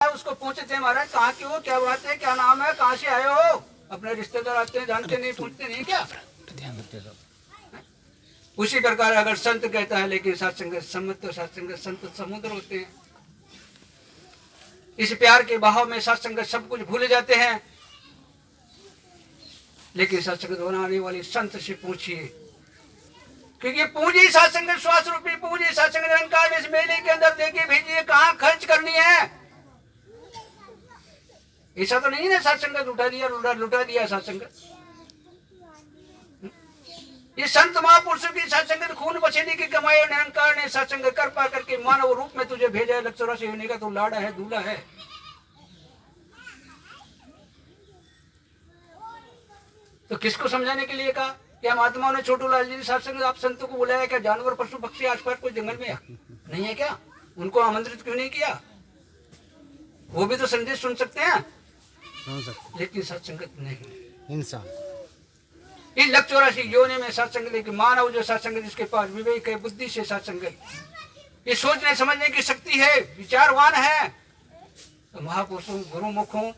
उसको पूछते हैं महाराज कहाँ के हो, क्या बात है, क्या नाम है, कहाँ से आए हो। अपने रिश्तेदार आते हैं, जानते नहीं, पूछते नहीं क्या। उसी प्रकार अगर संत कहता है लेकिन सत्संग सम्मत, तो सत्संग संत समुद्र होते हैं। इस प्यार के बहाव में सत्संग सब कुछ भूल जाते हैं। लेकिन सत्संग बनाने वाली संत से पूछिए, क्योंकि पूंजी सत्संग श्वास रूपी पूंजी सत्संग निरंकार इस मेले के अंदर देके भेजिए, कहाँ खर्च करनी है। ऐसा तो नहीं है सत्संग लुटा दिया, लुटा दिया सत्संग। ये संत महापुरुषों की सत्संग खून पसीने की कमाई निरंकार ने सत्संग कर पा करके मानव रूप में तुझे भेजा है। 184 होने का तू लाड़ा है, दूल्हा है। तो किसको समझाने के लिए कहा? क्या महात्माओं ने छोटू लाल जी सत्संग आप संतों को बुलाया? क्या जानवर पशु पक्षी आसपास कोई जंगल में नहीं है क्या? उनको आमंत्रित क्यों नहीं किया? वो भी तो संदेश सुन सकते हैं, लेकिन सत्संगत नहीं। इंसान इन 184 योनि में सत्संग, लेकिन मानव जो सत्संग जिसके पास विवेक है, बुद्धि से सत्संग, ये सोचने समझने की शक्ति है, विचारवान है, तो महापुरुषों गुरुमुखों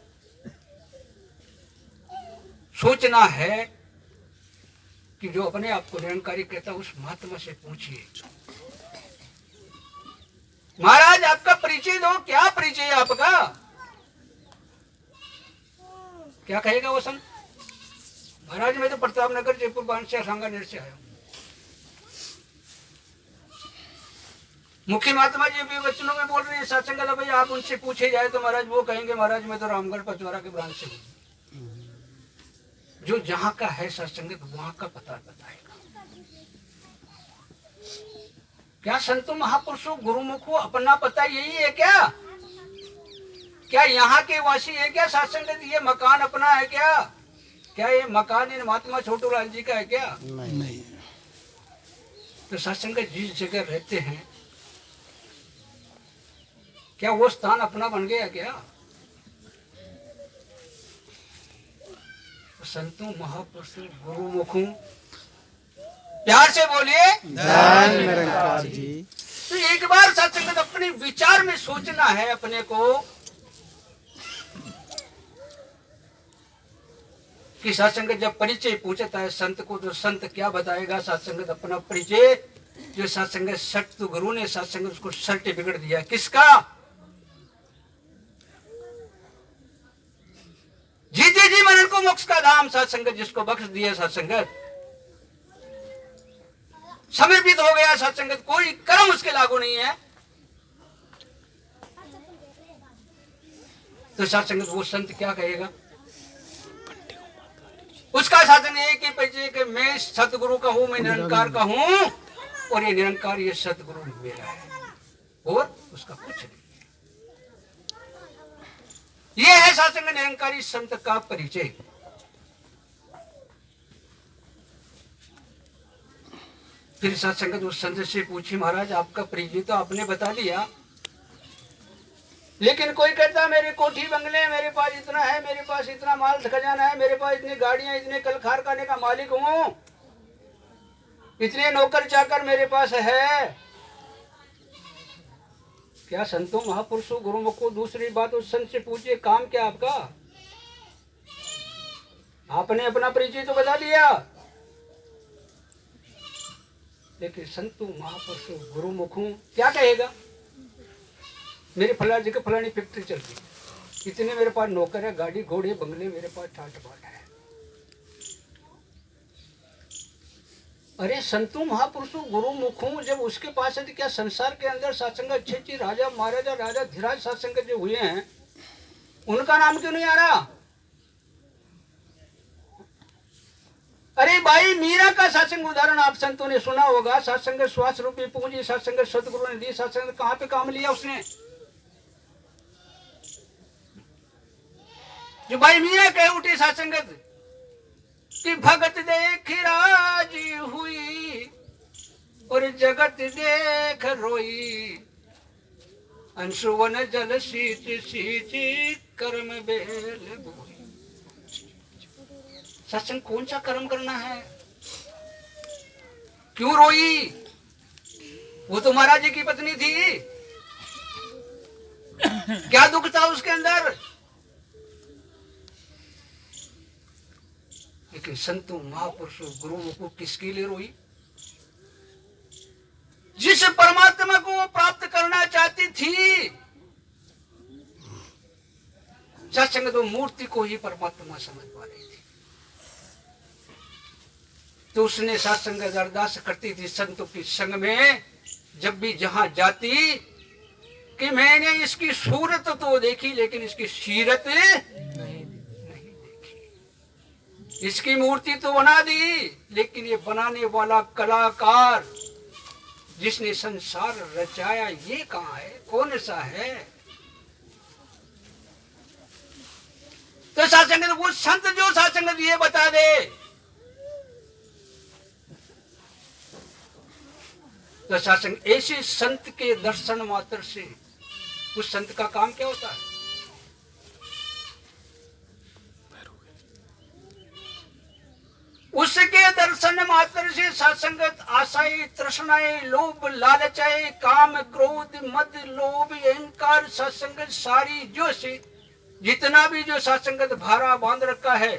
सोचना है कि जो अपने आप को निरंकारी कहता है उस महात्मा से पूछिए, महाराज आपका परिचय दो, क्या परिचय है आपका? क्या कहेगा वो संत? महाराज मैं तो प्रताप नगर जयपुर बांध से सांगानेर से आया हूं। मुख्य महात्मा जी भी वचनों में बोल रहे हैं सत्संग भाई आप उनसे पूछे जाए तो महाराज वो कहेंगे महाराज मैं तो रामगढ़ पचवारा के ब्रांच से हूं। जो जहां का है सत्संग वहां का पता बताएगा। क्या संतों महापुरुषों गुरुमुखों अपना पता यही है क्या? क्या यहाँ के वासी है क्या सत्संग? ये मकान अपना है क्या? क्या ये मकान इन महात्मा छोटू लाल जी का है क्या? नहीं। तो सत्संग जिस जगह रहते हैं क्या वो स्थान अपना बन गया क्या? तो संतों महापुरुषों गुरुमुखों प्यार से बोलिए धन निरंकार जी। तो एक बार सत्संग अपने विचार में सोचना है अपने को कि सत्संग जब परिचय पूछता है संत को तो संत क्या बताएगा? सत्संग अपना परिचय जो सत्संग सत्य गुरु ने सत्संग उसको सर्टिफिकेट दिया किसका? जीते जी मन को मोक्ष का धाम सत्संग जिसको बख्श दिया सत्संगत, समर्पित हो गया सत्संगत, कोई कर्म उसके लागू नहीं है। तो सत्संगत वो संत क्या कहेगा? उसका साधन एक ही परिचय कि मैं सतगुरु का हूं, मैं निरंकार का हूं और ये निरंकार ये सतगुरु मेरा है और उसका कुछ नहीं। ये है सत्संग निरंकारी संत का परिचय। फिर सत्संगत उस संत से पूछी महाराज आपका परिचय तो आपने बता दिया, लेकिन कोई कहता मेरी कोठी बंगले मेरे पास इतना है, मेरे पास इतना माल खजाना है, मेरे पास इतनी गाड़ियां, इतने कल कारखाने का मालिक हूं, इतने नौकर चाकर मेरे पास है। क्या संतों महापुरुषों गुरुमुखों दूसरी बात उस संत से पूछिए काम क्या आपका? आपने अपना परिचय तो बता दिया, लेकिन संतों महापुरुषों गुरुमुखों क्या कहेगा? मेरी फला जगह फलानी फैक्ट्री चल रही, इतने मेरे पास नौकर है, गाड़ी घोड़े बंगले मेरे पास ठाट बाट है। अरे संतों महापुरुषों गुरुमुखों जब उसके पास है तो क्या संसार के अंदर सत्संग अच्छे अच्छे राजा महाराजा राजा धीराज सत्संग जो हुए हैं उनका नाम क्यों नहीं आ रहा? अरे भाई मीरा का सत्संग उदाहरण आप संतों ने सुना होगा। सत्संग श्वास रूपी पूंजी सत्संग सतगुरु ने दी, सत्संग कहां पे काम लिया उसने? जो भाई मीरा कह उठी सत्संगत कि भगत देख राजी हुई और जगत देख रोई, अंशुवन जल सींच सींच कर्म बेल बोई। सत्संग कौन सा कर्म करना है? क्यों रोई? वो तो महाराज जी की पत्नी थी। क्या दुख था उसके अंदर। लेकिन संतों महापुरुषों गुरुओं को किसके लिए रोई? जिस परमात्मा को वो प्राप्त करना चाहती थी। सत्संग तो मूर्ति को ही परमात्मा समझ पा रही थी, तो उसने सत्संग अरदास करती थी संतों की संग में जब भी जहां जाती कि मैंने इसकी सूरत तो देखी लेकिन इसकी सीरत नहीं देखी। इसकी मूर्ति तो बना दी लेकिन ये बनाने वाला कलाकार जिसने संसार रचाया ये कहाँ है, कौन सा है? तो सत्संग वो संत जो सत्संग ये बता दे। तो सत्संग ऐसे संत के दर्शन मात्र से उस संत का काम क्या होता है? उसके दर्शन मात्र से सत्संगत आशाएं तृष्णाएं लोभ लालचाएं काम क्रोध मद लोभ अहंकार सत्संगत सारी जो से जितना भी जो सत्संगत भारा बांध रखा है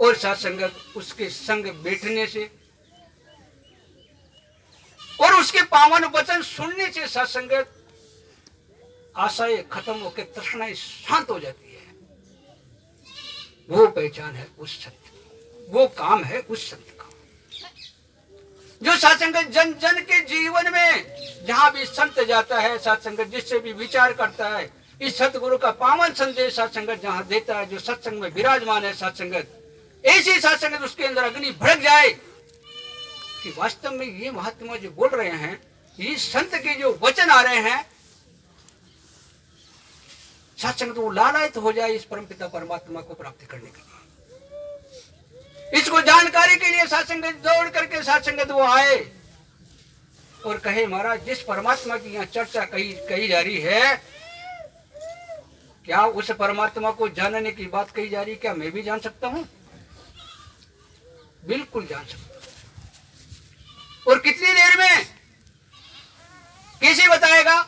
और सत्संगत उसके संग बैठने से और उसके पावन वचन सुनने से सत्संगत आशाएं खत्म होकर तृष्णाएं शांत हो जाती है। वो पहचान है उस संत, वो काम है उस संत का जो सत्संगत जन जन के जीवन में जहां भी संत जाता है सत्संगत जिससे भी विचार करता है इस सतगुरु का पावन संदेश सत्संगत जहां देता है जो सत्संग में विराजमान है सत्संगत ऐसी सत्संगत उसके अंदर अग्नि भड़क जाए कि वास्तव में ये महात्मा जो बोल रहे हैं ये संत के जो वचन आ रहे हैं सत्संग तो लालायित हो जाए इस परमपिता परमात्मा को प्राप्त करने के लिए। इसको जानकारी के लिए सत्संग दौड़ करके सत्संगत वो आए और कहे महाराज जिस परमात्मा की यहाँ चर्चा कही जा रही है क्या उस परमात्मा को जानने की बात कही जा रही है, क्या मैं भी जान सकता हूं? बिल्कुल जान सकता हूं। और कितनी देर में? कैसे बताएगा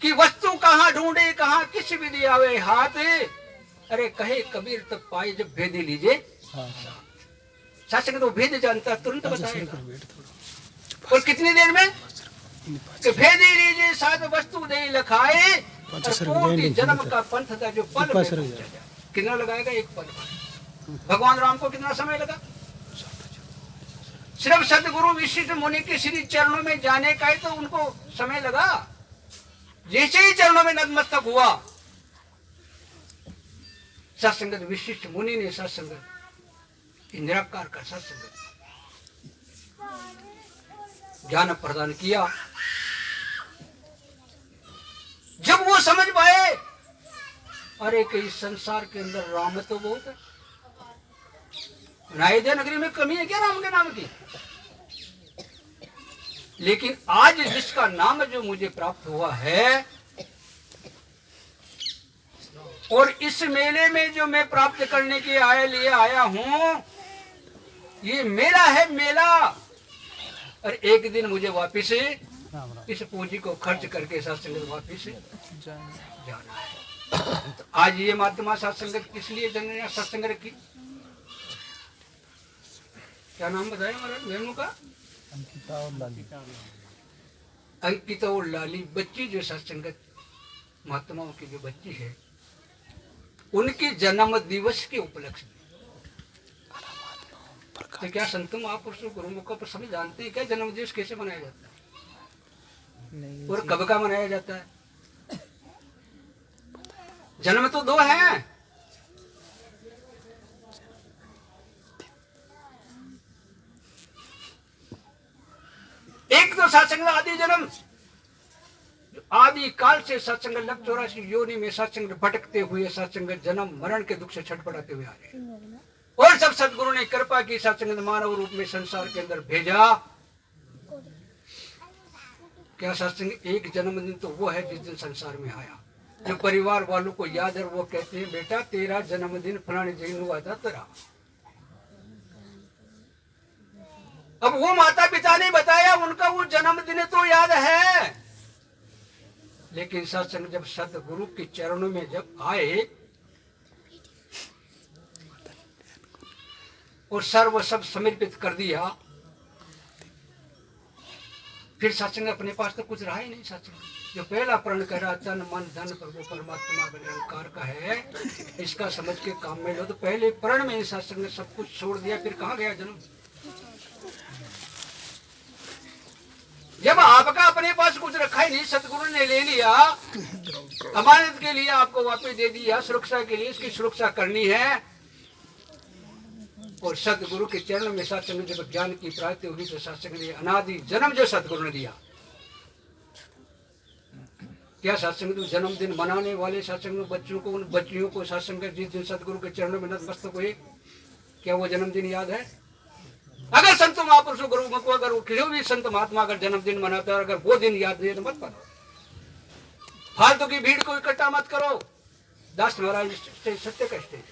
कि वस्तु कहां ढूंढे कहां किस विधि आवे हाथ। अरे कहे कबीर तब पाए जब भेद लीजिए। सत्संग तो भेद जानता तुरंत बताएगा। और कितनी देर में? कि भेद लीजिए साथ वस्तु दे लखाए कोटि जन्म का पंथ था जो पल में कितना लगाएगा? एक पल। भगवान राम को कितना समय लगा? सिर्फ सतगुरु विशिष्ट मुनि के श्री चरणों में जाने का ही तो उनको समय लगा। जैसे ही चरणों में नतमस्तक हुआ सत्संगत विशिष्ट मुनि ने सत्संगत निराकार का सत्संगत ज्ञान प्रदान किया। जब वो समझ पाए अरे कि इस संसार के अंदर राम तो बहुत है, नायदे नगरी में कमी है क्या राम के नाम की? लेकिन आज जिसका नाम जो मुझे प्राप्त हुआ है और इस मेले में जो मैं प्राप्त करने के लिए आया हूं ये मेरा है मेला। और एक दिन मुझे वापिस इस पूंजी को खर्च करके सत्संग वापिस जाना है। तो आज ये महात्मा सत्संग किस लिए जनने सत्संग रखी? क्या नाम बताया महाराज बहनों का? अंकिता और लाली बच्ची जो सत्संगत महात्माओं की जो बच्ची है उनके जन्म दिवस के उपलक्ष्य में। तो क्या संतों महापुरुषों गुरुमुखों पर सभी जानते हैं क्या जन्म दिवस कैसे मनाया जाता है और कब का मनाया जाता है? जन्म तो दो हैं, एक तो सत्संग आदि जन्म आदि काल से सत्संग लग 84 योनि में सत्संग भटकते हुए सत्संग जन्म मरण के दुख से छटपटाते हुए आ रहे हैं। और सब सदगुरु ने कृपा की सत्संग मानव रूप में संसार के अंदर भेजा। क्या सत्संग एक जन्मदिन तो वो है जिस दिन संसार में आया, जो परिवार वालों को याद है वो कहते हैं बेटा तेरा जन्मदिन फलाने दिन हुआ था तेरा। अब वो माता पिता ने बताया, उनका वो जन्मदिन तो याद है, लेकिन सत्संग जब सतगुरु के चरणों में जब आए और सर्व सब समर्पित कर दिया, फिर सत्संग अपने पास तो कुछ रहा ही नहीं। सत्संग जो पहला प्रण करा, तन मन धन प्रभु परमात्मा निरंकार का है, इसका समझ के काम में लो, तो पहले प्रण में सत्संग ने सब कुछ छोड़ दिया, फिर कहाँ गया जन्म? जब आपका अपने पास कुछ रखा ही नहीं, सतगुरु ने ले लिया, अमानत के लिए आपको वापस दे दिया, सुरक्षा के लिए इसकी सुरक्षा करनी है, और सतगुरु के चरण में सत्संग जब ज्ञान की प्राप्ति हुई तो सत्संग ने अनादि जन्म जो सतगुरु ने दिया। क्या सत्संग तो जन्मदिन मनाने वाले सत्संग बच्चों को, उन बच्चियों को सत्संग जिस दिन सतगुरु के चरणों में नतमस्तक हुए, क्या वो जन्मदिन याद है? अगर संत महापुरुषों गुरु को, अगर किसी भी संत महात्मा अगर जन्मदिन मनाता है, अगर वो दिन याद नहीं तो मत करो, फालतू की भीड़ को इकट्ठा मत करो। दास महाराज सत्य का स्टेज,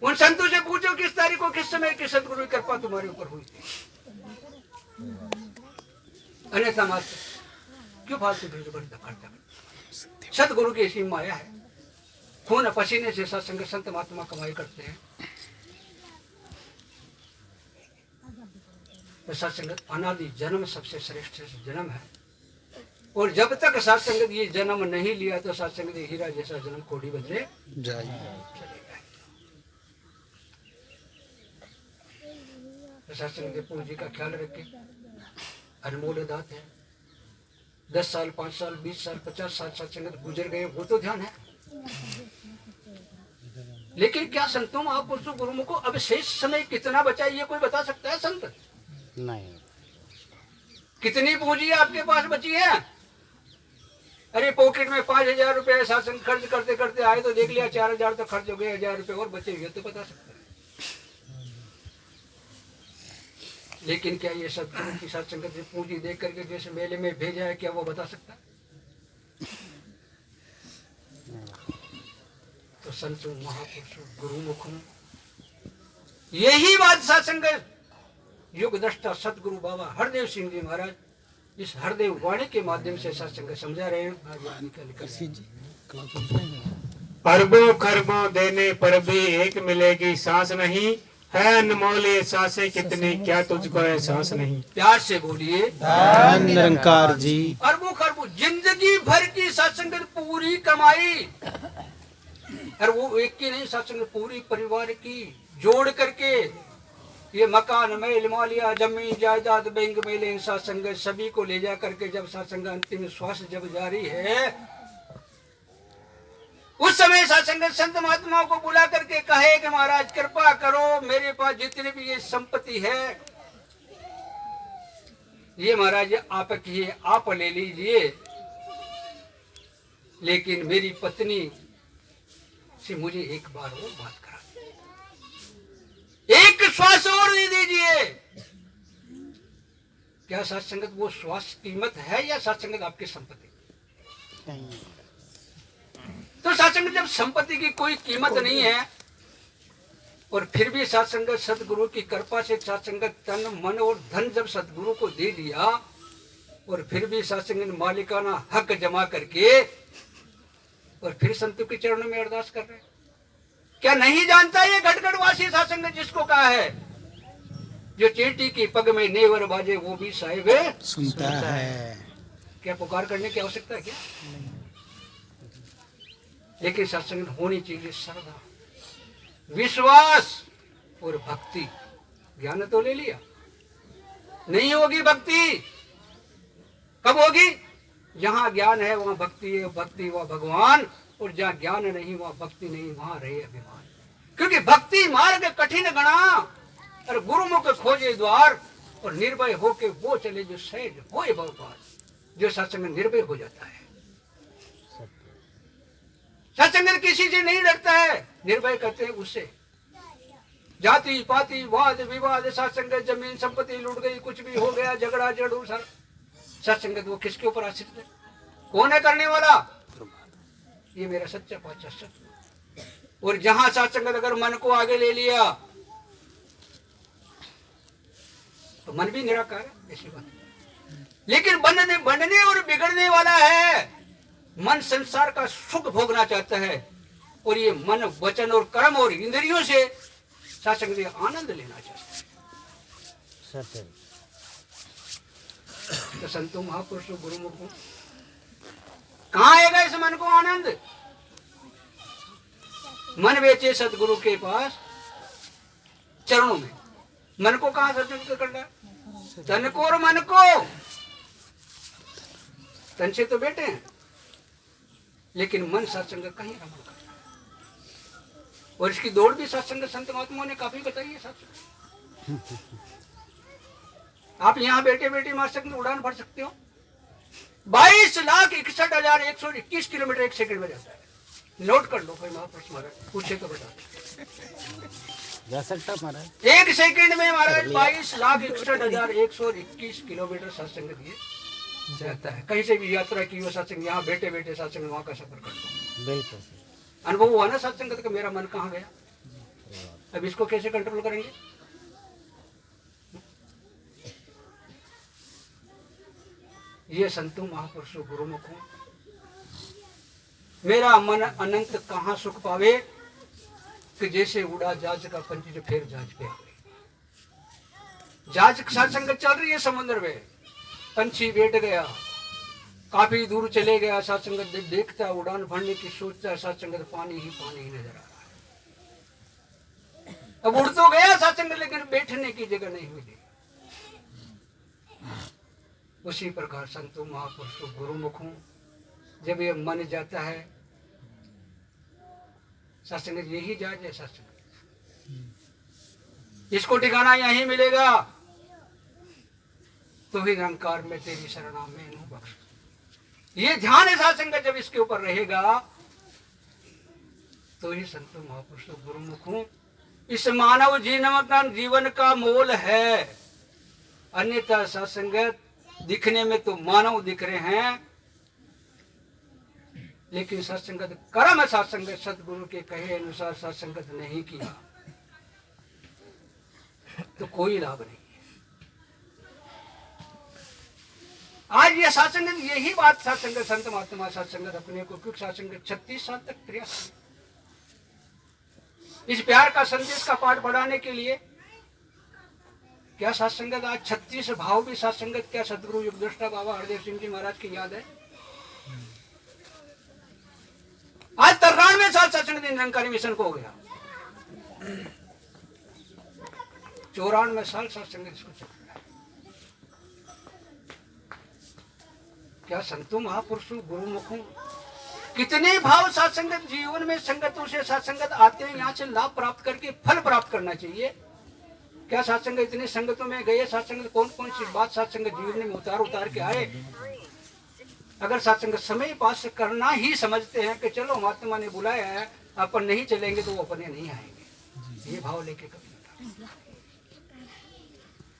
उन संतों से पूछो किस तारीख को, किस समय की सतगुरु की कृपा तुम्हारे ऊपर हुई थी, अन्यथा मत क्यों फालतू भीड़ को इकट्ठा करते? सतगुरु की ऐसी माया है, खून पसीने से सत्संग संत महात्मा कमाई करते हैं। तो सत्संगत अनादि जन्म सबसे श्रेष्ठ जन्म है, और जब तक सत्संगत ये जन्म नहीं लिया तो सत्संगत हीरा जैसा जन्म कोड़ी बदले जाएगा। तो सत्संगत पूजी का ख्याल रखे, अनमोल दात है। 10 साल 5 साल 20 साल 50 साल सत्संगत गुजर गए, वो तो ध्यान है, लेकिन क्या संतों महापुरुषों गुरुओं को अब शेष समय कितना बचा, ये कोई बता सकता है? संत नहीं। कितनी पूंजी आपके पास बची है? अरे पॉकेट में 5,000 रुपए सत्संग खर्च करते करते आए तो देख लिया 4,000 तो खर्च हो गए, 1,000 रुपए और बचे हुए, तो बता सकता है। लेकिन क्या ये सत्संग की सत्संगत से पूंजी देख करके जैसे मेले में भेजा है, क्या वो बता सकता है? तो संतों महापुरुषों गुरुमुखों यही बात सत्संग युग दृष्टा सतगुरु बाबा हरदेव सिंह जी महाराज इस हरदेव वाणी के माध्यम से सत्संग समझा रहे हैं। अरबों खरबों देने पर भी एक मिलेगी सांस नहीं, है अनमोल ये सांसें कितनी, क्या तुझको एहसास नहीं। प्यार से बोलिए निरंकार जी। अरबों खरबों जिंदगी भर की सत्संग पूरी कमाई, और वो एक की नहीं, सत्संग पूरी परिवार की जोड़ करके ये मकान मेल मालिया जमीन जायदाद बैंक मेले सत्संग सभी को ले जा करके जब सत्संग अंतिम श्वास जब जारी है, उस समय सत्संग संत महात्माओं को बुला करके कहे कि महाराज कृपा करो, मेरे पास जितने भी ये संपत्ति है ये महाराज आपकी है, आप ले लीजिए, लेकिन मेरी पत्नी से मुझे एक बार वो बात करा, एक श्वास और दे दीजिए। क्या सत्संगत वो श्वास कीमत है या सत्संगत आपकी संपत्ति? तो सत्संग जब संपत्ति की कोई कीमत नहीं है और फिर भी सत्संगत सतगुरु की कृपा से सत्संगत तन मन और धन जब सतगुरु को दे दिया और फिर भी सत्संग मालिकाना हक जमा करके और फिर संतों के चरणों में अरदास कर रहे, क्या नहीं जानता ये घटगढ़वासी सत्संग जिसको कहा है, जो चींटी की पग में नेवर बाजे वो भी साहिब सुनता है। क्या पुकार करने की आवश्यकता है क्या? लेकिन सत्संग होनी चाहिए श्रद्धा, विश्वास और भक्ति। ज्ञान तो ले लिया, नहीं होगी भक्ति। कब होगी? जहां ज्ञान है वहां भक्ति है, भक्ति वहां भगवान, और जहां ज्ञान नहीं वहां भक्ति नहीं, वहां रहे अभिमान। क्योंकि भक्ति मार्ग कठिन गणा और गुरुमुख खोजे द्वार, और निर्भय होके वो चले जो सहज होए भवपार। जो सत्संग निर्भय हो जाता है, सत्संग किसी से नहीं डरता है, निर्भय करते हैं उससे। जाति पाति वाद विवाद सत्संग, जमीन संपत्ति लूट गई, कुछ भी हो गया, झगड़ा जड़ू सर, सत्संग वो किसके ऊपर आश्रित है? कौन है करने वाला? ये मेरा सच्चा पाचा सत्य। और जहां सत्संग अगर मन को आगे ले लिया तो मन भी निराकार है, ऐसी बात है। लेकिन बनने और बिगड़ने वाला है। मन संसार का सुख भोगना चाहता है और ये मन वचन और कर्म और इंद्रियों से सत्संग से आनंद लेना चाहता है। तो संतों महापुरुषों गुरुमुखों कहाँ आएगा इस मन को आनंद? मन बेचे सदगुरु के पास चरणों में। मन को कहाँ सत्संग करना है? तन को और मन को। तन से तो बेटे हैं लेकिन मन सत्संग कहीं रमण करता है। और इसकी दौड़ भी सत्संग संत महात्माओं ने काफी बताई है। सत्संग आप यहाँ बैठे बैठे महासंग में उड़ान भर सकते हो। 22,61,121 किलोमीटर एक सेकंड में जाता है। नोट कर लो भाई महापुरुष महाराज पूछे तो बता जा सकता महाराज। एक सेकंड में महाराज 22,61,121 किलोमीटर सत्संग दिए जाता है। कहीं से भी यात्रा की हो सत्संग, यहाँ बैठे बैठे सत्संग, वहां का सफर कर लो। बिल्कुल अनुभव हुआ ना सत्संग का मेरा मन कहाँ गया। अब इसको कैसे कंट्रोल करेंगे? ये संतों महापुरुषों गुरुमुखों मेरा मन अनंत कहाँ सुख पावे कि जैसे उड़ा जहाज का पंछी जो फिर जहाज पे आवे। जहाज सत्संग चल रही है समुद्र में, पंछी बैठ गया, काफी दूर चले गया, सत्संग देखता उड़ान भरने की सोचता है, सत्संग पानी ही नजर आ रहा है। अब उड़ तो गया सत्संग लेकिन बैठने की जगह नहीं मिली। उसी प्रकार संतों महापुरुषों गुरुमुखों जब ये मन जाता है सत्संग, यही जाज है सत्संग, इसको ठिकाना यही मिलेगा। तो ही निरंकार में तेरी शरणा में हूं बख्श। ये ध्यान है सत्संग जब इसके ऊपर रहेगा तो ही संतों महापुरुषों गुरुमुखों इस मानव जीवन का मोल है। अन्यथा सत्संगत दिखने में तो मानव दिख रहे हैं लेकिन सत्संगत कर्म सत्संगत सतगुरु के कहे अनुसार सत्संगत नहीं किया तो कोई लाभ नहीं है। आज ये सत्संगत यही बात सत्संगत संत महात्मा सत्संगत अपने को क्योंकि सत्संगत 36 साल तक प्रयास इस प्यार का संदेश का पाठ बढ़ाने के लिए। क्या सत्संगत आज 36 भाव भी सत्संगत क्या सदगुरु युगदृष्टा बाबा हरदेव सिंह जी महाराज की याद है? आज 93 साल सत्संग निरंकारी मिशन को हो गया। 94 साल सत्संग इसको चल रहा है। क्या संतों महापुरुषों गुरुमुखों कितने भाव सत्संगत जीवन में संगतों से सत्संगत आते हैं, यहाँ से लाभ प्राप्त करके फल प्राप्त करना चाहिए। क्या सत्संग इतने संगतों में गए, सत्संग कौन कौन सी बात सत्संग जीवन में उतार के आए। अगर सत्संग समय पास करना ही समझते हैं कि चलो महात्मा ने बुलाया है अपन नहीं चलेंगे तो वो अपने नहीं आएंगे, ये भाव लेके कभी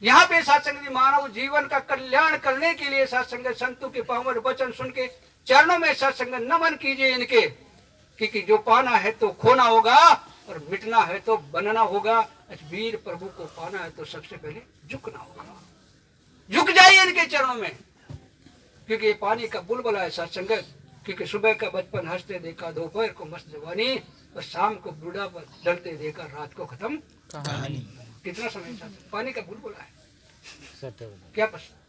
यहाँ पे सत्संग मानव जीवन का कल्याण करने के लिए सत्संग संतों के पावन वचन सुन के चरणों में सत्संग नमन कीजिए इनके, क्योंकि जो पाना है तो खोना होगा और मिटना है तो बनना होगा। वीर प्रभु को पाना है तो सबसे पहले झुकना होगा। झुक जाइए इनके चरणों में, क्योंकि ये पानी का बुलबुला है सत्संग। क्योंकि सुबह का बचपन हंसते देखा, दोपहर को मस्त जवानी और शाम को बूढ़ा पर डलते देखा, रात को खत्म कहानी। कितना समय पानी का बुलबुला है।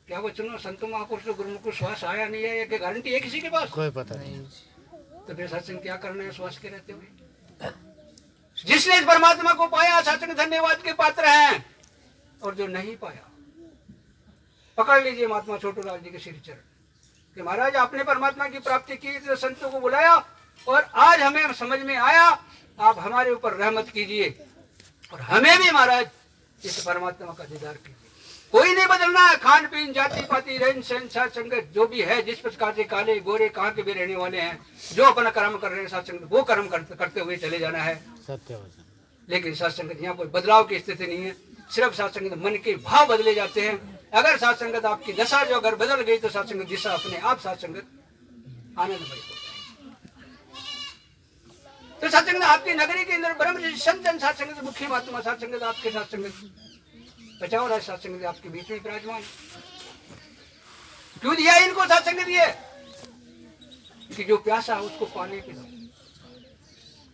क्या वचनों संतों महापुरुषों गुरुमुख को श्वास आया नहीं आया कि गारंटी है किसी के पास? कोई पता नहीं। तो फिर सत्संग क्या करना है श्वास के रहते हुए? जिसने इस परमात्मा को पाया सत्संग धन्यवाद के पात्र हैं, और जो नहीं पाया पकड़ लीजिए महात्मा छोटूलाल जी के श्री चरण कि महाराज आपने परमात्मा की प्राप्ति की तो संतों को बुलाया और आज हमें समझ में आया, आप हमारे ऊपर रहमत कीजिए और हमें भी महाराज इस परमात्मा का दीदार कीजिए। कोई नहीं बदलना है, खान पीन जाति पाति रहन सहन सत्संगत जो भी है, जिस प्रकार से काले गोरे कहाँ के भी रहने वाले हैं, जो अपना कर्म कर रहे हैं सत्संग वो कर्म करते हुए चले जाना है। लेकिन सत्संगत यहाँ कोई बदलाव की स्थिति नहीं है, सिर्फ सत्संगत मन के भाव बदले जाते हैं। अगर सत्संगत आपकी दशा जो अगर बदल गई तो सत्संगत दिशा अपने आप सत्संगत आनंदमय हो जाएगी। तो सत्संगत आपकी नगरी के अंदर ब्रह्म संतन सत्संगत मुख्य महात्मा सत्संगत आपके सत्संगत बचाओ राज सत्संग आपके बीच में विराजमान। क्यों दिया इनको सत्संग दिए कि जो प्यासा है उसको पानी पिलाओ।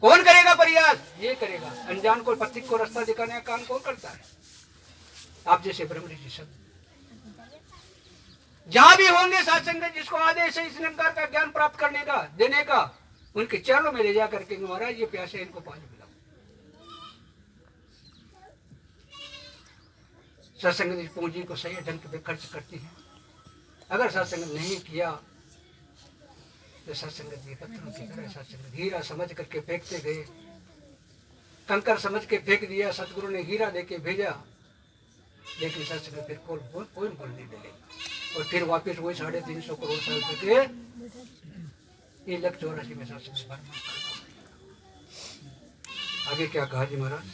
कौन करेगा प्रयास? ये करेगा। अनजान को पथिक को रास्ता दिखाने का काम कौन करता है? आप जैसे ब्रह्म ऋषि सब जहां भी होंगे सत्संग जिसको आदेश है इस निरंकार का ज्ञान प्राप्त करने का देने का, उनके चरणों में ले जा करके महाराज ये प्यासे इनको पानी पिलाओ। सत्संग पूंजी को सही ढंग पे खर्च करती है। अगर सत्संग नहीं किया तो सत्संगत भी पत्थरों की तरह सत्संगत हीरा समझ करके फेंकते गए, कंकर समझ के फेंक दिया, सतगुरु ने हीरा देके भेजा, लेकिन सत्संगत फिर कोई बोल नहीं डले और फिर वापस वही 350 करोड़ साल तक ये 184 में सत्संग बर्बाद। आगे क्या कहा जी महाराज?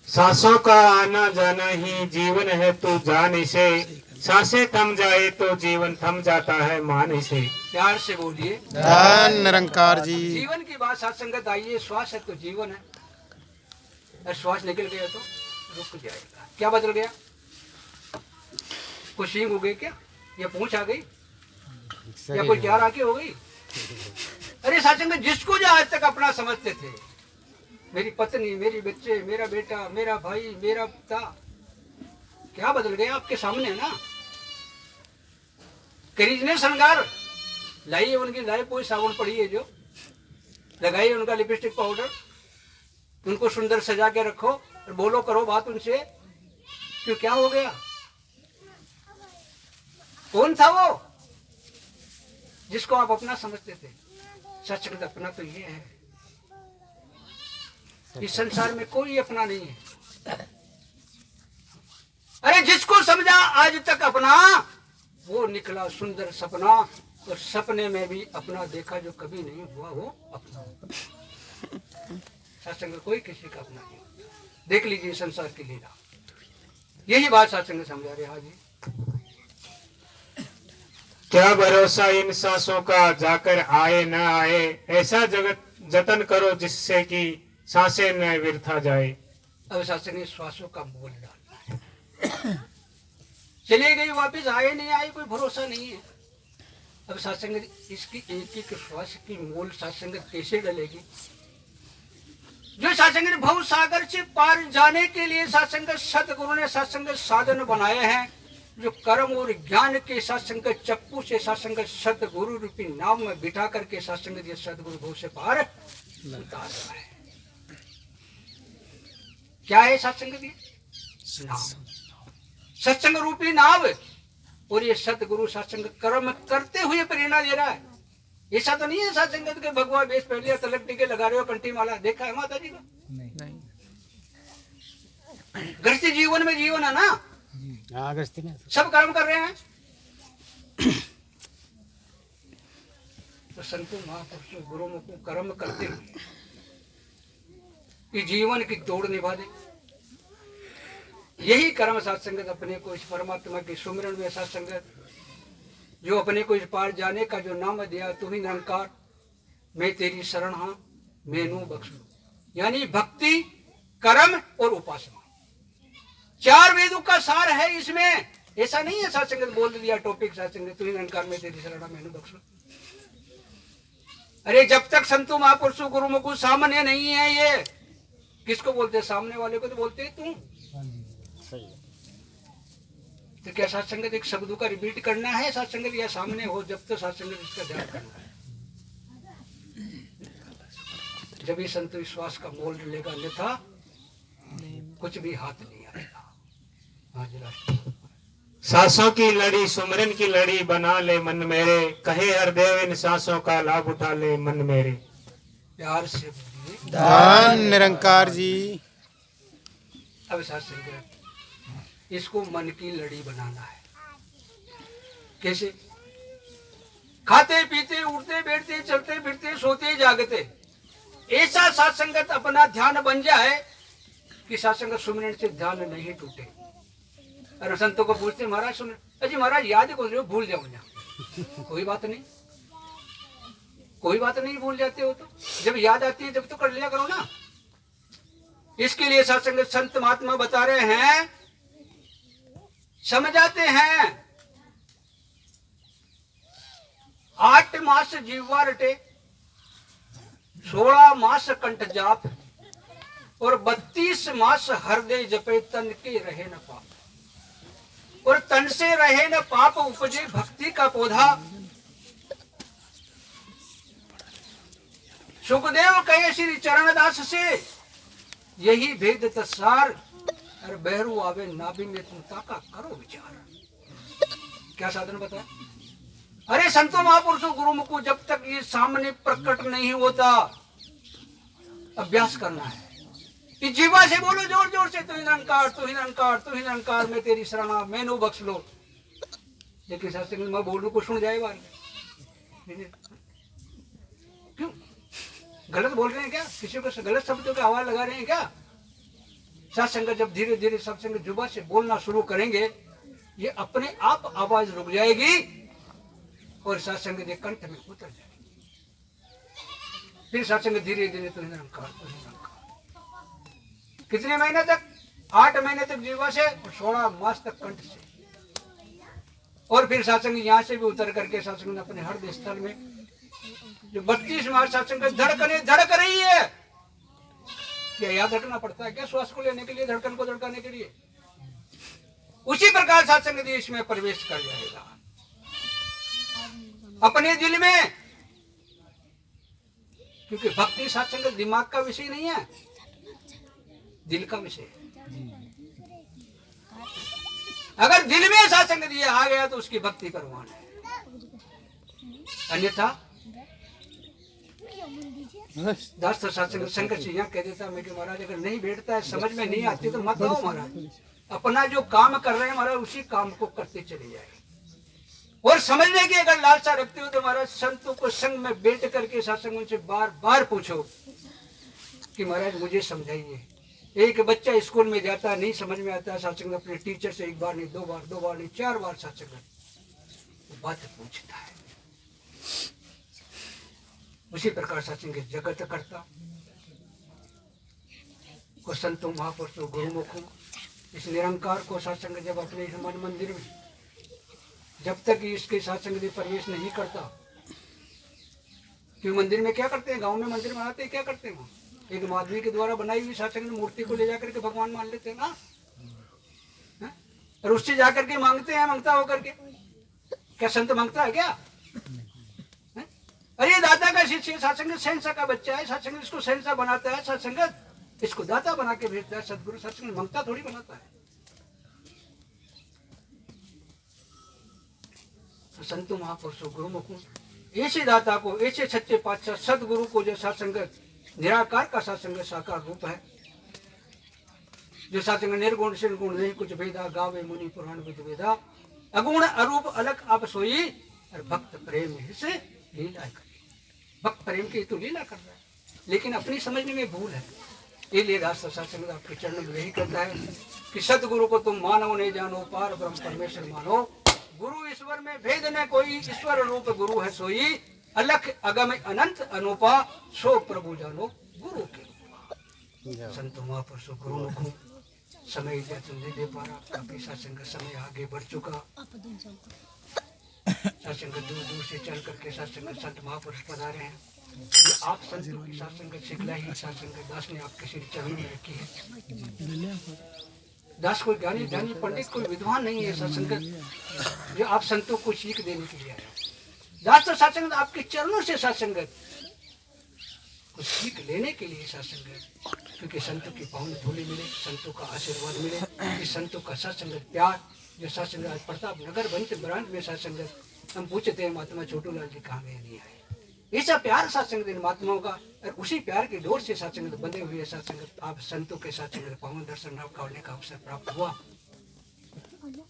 सांसों का आना जाना ही जीवन है, तो जान इसे, सांसें थम जाए तो जीवन थम जाता है, मान इसे। प्यार से बोलिए धन निरंकार जी। जीवन की बात सत्संगत आई है। श्वास है तो जीवन है, और श्वास निकल गया तो रुक जाएगा। क्या बदल गया? कोई सींग हो गई क्या, या पूंछ आ गई, या कोई चार आके हो गई? अरे सत्संगत जिसको जो आज तक अपना समझते थे, मेरी पत्नी, मेरी बच्चे, मेरा बेटा, मेरा भाई, मेरा पिता, क्या बदल गया? आपके सामने है ना। करीजने श्रृंगार लाइए, उनकी लाए कोई साबुन पड़ी है जो लगाइए, उनका लिपस्टिक पाउडर, उनको सुंदर सजा के रखो और बोलो करो बात उनसे। क्यों, क्या हो गया? कौन था वो जिसको आप अपना समझते थे? सत्संग अपना तो ये है, इस संसार में कोई अपना नहीं है। अरे जिसको समझा आज तक अपना, वो निकला सुंदर सपना, और सपने में भी अपना देखा जो कभी नहीं हुआ वो अपना। सत्संग कोई किसी का अपना नहीं होता। देख लीजिए संसार की लीला, यही बात सत्संग समझा रहे। हाँ जी, क्या भरोसा इन सांसों का, जाकर आए न आए, ऐसा जगत जतन करो जिससे कि सांसें न व्यर्था जाए। अब सत्संग श्वासों का मोल डालना है। चले गई वापिस आए नहीं आए कोई भरोसा नहीं है। अब सत्संग इसकी एक एक श्वास की मोल सत्संग कैसे डलेगी? जो सत्संग भव सागर से पार जाने के लिए सत्संग सतगुरु ने सत्संग साधन बनाए हैं, जो कर्म और ज्ञान के सत्संग चप्पू से सत्संग सतगुरु रूपी नाम में बिठा करके सत्संग सतगुरु भव से पार उतार रहा है। क्या है सत्संग? नाम, सत्संग रूपी नाव। और ये सतगुरु सत्संग कर्म करते हुए प्रेरणा दे रहा है। ऐसा तो नहीं है सत्संगत के भगवान बेस पहले तलक टीके लगा रहे हो, कंठी माला देखा है माता जी का? नहीं। गृहस्थी जीवन में जीवन है ना, सब कर्म कर रहे हैं। तो संतों महापुरुषों गुरुओं को कर्म करते हुए कि जीवन की दौड़ निभा दे। यही कर्म सत्संगत अपने को इस परमात्मा के सुमिरन में सत्संगत, जो अपने को इस पार जाने का जो नाम दिया, तू ही निरंकार, मैं तेरी शरण हाँ, मैनू बख्श लो। यानी भक्ति, कर्म और उपासना, चार वेदों का सार है इसमें। ऐसा नहीं है सत्संगत बोल दिया टॉपिक सत्संगत, तू ही निरंकार, मैं तेरी शरण हाँ, मैनू बख्श लो। अरे जब तक संतों महापुरुषों गुरुओं को सामने नहीं है, ये किसको बोलते? सामने वाले को तो बोलते है तू। तो क्या सत्संगत एक शब्दों का रिपीट करना है? सत्संगत या सामने हो जब तो सत्संगत इसका ध्यान करना है। जब ये संत विश्वास का मोल लेगा, अन्यथा कुछ भी हाथ नहीं आएगा। सांसों की लड़ी सुमरन की लड़ी बना ले मन मेरे, कहे हरदेव इन सांसों का लाभ उठा ले मन मेरे। प्यार से बोलिए धन निरंकार जी। अब सत्संग इसको मन की लड़ी बनाना है। कैसे? खाते पीते उठते बैठते चलते फिरते सोते जागते, ऐसा सत्संगत अपना ध्यान बन जाए कि सत्संग सुमिरन से ध्यान नहीं टूटे। अरे संतों को पूछते महाराज सुन, अजी महाराज याद को भूल जाओ ना। कोई बात नहीं, कोई बात नहीं, भूल जाते हो तो जब याद आती है जब तो कर लिया करो ना। इसके लिए सत्संग संत महात्मा बता रहे हैं, समझाते हैं। 8 मास जीवा रटे, 16 मास कंठ जाप, और 32 मास हृदय जपे, तन के रहे न पाप। और तन से रहे न पाप, उपजे भक्ति का पौधा। सुखदेव कहे श्री चरणदास से, यही भेद तत्सार, अरे बहरू आवे नाभि में तुम ताका करो विचार। क्या साधन बताया? अरे संतों महापुरुषों गुरुमुख को जब तक ये सामने प्रकट नहीं होता, अभ्यास करना है कि जीवा से बोलो जोर जोर से, तू ही निरंकार, तू ही निरंकार, तू ही निरंकार, मैं तेरी शरणा, मैनू बख्श लो। लेकिन सत्संग में बोलूं को सुन जाए बार, क्यों गलत बोल रहे हैं क्या? किसी को गलत शब्दों की आवाज लगा रहे हैं क्या? सत्संग जब धीरे धीरे सत्संग जुबा से बोलना शुरू करेंगे, ये अपने आप आवाज रुक जाएगी और सत्संग के कंठ में उतर जाएगी। फिर सत्संग धीरे धीरे तो निरंकार, तो निरंकार। कितने महीने तक? 8 महीने तक जीवा से और 16 मास तक कंठ से। और फिर सत्संग यहाँ से भी उतर करके सत्संग अपने हृदय स्थल में जो 32 मास सत्संग धड़क रही है। क्या याद रखना पड़ता है क्या श्वास को लेने के लिए, धड़कन को धड़काने के लिए? उसी प्रकार सत्संग देश में प्रवेश कर जाएगा अपने दिल में, क्योंकि भक्ति सत्संग दिमाग का विषय नहीं है, दिल का विषय है। अगर दिल में सत्संग दिया आ गया तो उसकी भक्ति करवाना है, अन्यथा दास तो सत्संग शंकर जी यहाँ कह देता मैं कि महाराज अगर नहीं बैठता है, समझ में नहीं आती तो मत आओ महाराज, अपना जो काम कर रहे हैं महाराज उसी काम को करते चले जाए। और समझने की अगर लालसा रखते हो तो महाराज संतों को संग में बैठ करके सत्संग उनसे बार बार पूछो कि महाराज मुझे समझाइए। एक बच्चा स्कूल में जाता नहीं समझ में आता, सत्संग अपने टीचर से 1 बार नहीं 2 बार, 2 बार नहीं 4 बार सत्संग बात पूछता है। उसी प्रकार सत्संग जगत करता को संतों महापुरुषों गुरुमुखों इस निरंकार को सत्संग जब अपने इस मन मंदिर में जब तक इसके सत्संग में प्रवेश नहीं करता, क्यों मंदिर में क्या करते हैं, गांव में मंदिर बनाते हैं, क्या करते हैं? एक माधवी के द्वारा बनाई हुई सत्संग मूर्ति को ले जाकर के भगवान मान लेते हैं ना, और उससे जाकर के मांगते हैं, मांगता होकर के। क्या संत मांगता है क्या? अरे दाता का शिष्य सत्संग सहनसा का बच्चा है, सत्संग इसको सहनसा बनाता है, सत्संग इसको दाता बना के भेजता है। सदगुरु सत्संग मांगता थोड़ी बनाता है। तो संतों महापुरुषों गुरुमुखों ऐसे दाता को, ऐसे सच्चे पातशाह सदगुरु को जो सत्संग निराकार का सत्संग साकार रूप है, जो सत्संग निर्गुण से गुण नहीं कुछ भेदा, गावे मुनि पुराण विद वेदा, अगुण अरूप अलग आप सोई, और भक्त प्रेम से लीला करे। भक्त प्रेम की तो लीला कर रहा है, लेकिन अपनी समझने में भूल है। ये लिए रास्ता सत्संग आपके चरणों में यही करता है कि सतगुरु को तुम मानो नहीं जानो, पार ब्रह्म परमेश्वर मानो, गुरु ईश्वर में भेद न कोई, ईश्वर रूप गुरु है सोई, अलख अगम अनंत अनुपा, सो प्रभु जानो गुरु के। संतों महापुरुषों गुरुमुखों समय नहीं दे पा रहा, काफी सत्संग समय आगे बढ़ चुका। सत्संग दूर दूर से चल करके सत्संग संत महापुरुष पधारे हैं। ये आप संतों की सत्संग शिखला ही सत्संग दास ने आपके श्री चरणों में रखी है। दास कोई ज्ञानी ध्यानी पंडित कोई विद्वान नहीं है, सत्संग जो आप संतों को सीख देने के लिए आया। दास तो सत्संग आपके चरणों से सत्संग को सीख लेने के लिए सत्संग, क्योंकि संतों की पावन धूलि मिले, संतों का आशीर्वाद मिले, कि संतों का सत्संग प्यार जो सत्संग आज प्रताप नगर बंच ब्रांच में सत्संग हम पूछते हैं महात्मा छोटूलाल जी कहाँ गए, नहीं आए। ऐसा प्यार सत्संग दिन महात्माओं का, और उसी प्यार की डोर से सत्संग बंधे हुए सत्संग आप संतों के सत्संग पावन दर्शन करने का अवसर प्राप्त हुआ।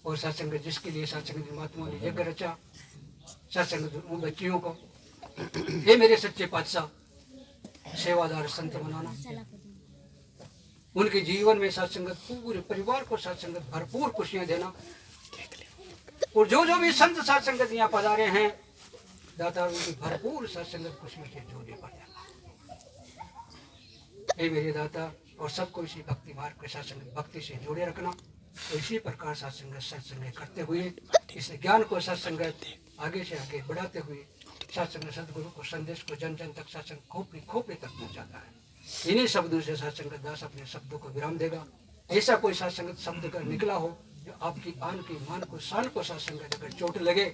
और सत्संग जिसके लिए सत्संग महात्माओं ने यज्ञ रचा, सत्संग बच्चियों को ये मेरे सच्चे पातशाह सेवादार संत बनाना, उनके जीवन में सत्संगत पूरे परिवार को सत्संगत भरपूर खुशियां देना। और जो जो भी संत सत्संगत यहाँ पधारे हैं दाता उनकी भरपूर सत्संगत खुशियों से जोड़े पड़ जाना। हे मेरे दाता और सबको इसी भक्ति मार्ग के सत्संग भक्ति से जोड़े रखना। तो इसी प्रकार सत्संग सत्संग करते हुए इस ज्ञान को सत्संगत आगे से आगे बढ़ाते हुए सत्संग सदगुरु को संदेश को जन जन तक सत्संग खोपड़ी खोपड़ी तक पहुंचाता है। इन्हीं शब्दों से सत्संग दास अपने शब्दों को विराम देगा। ऐसा कोई सत्संग शब्द का निकला हो जो आपकी आन की मान को शान को सत्संग अगर चोट लगे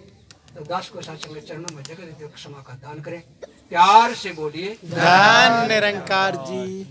तो दास को सत्संग चरणों में जगत क्षमा का दान करें। प्यार से बोलिए धन निरंकार जी।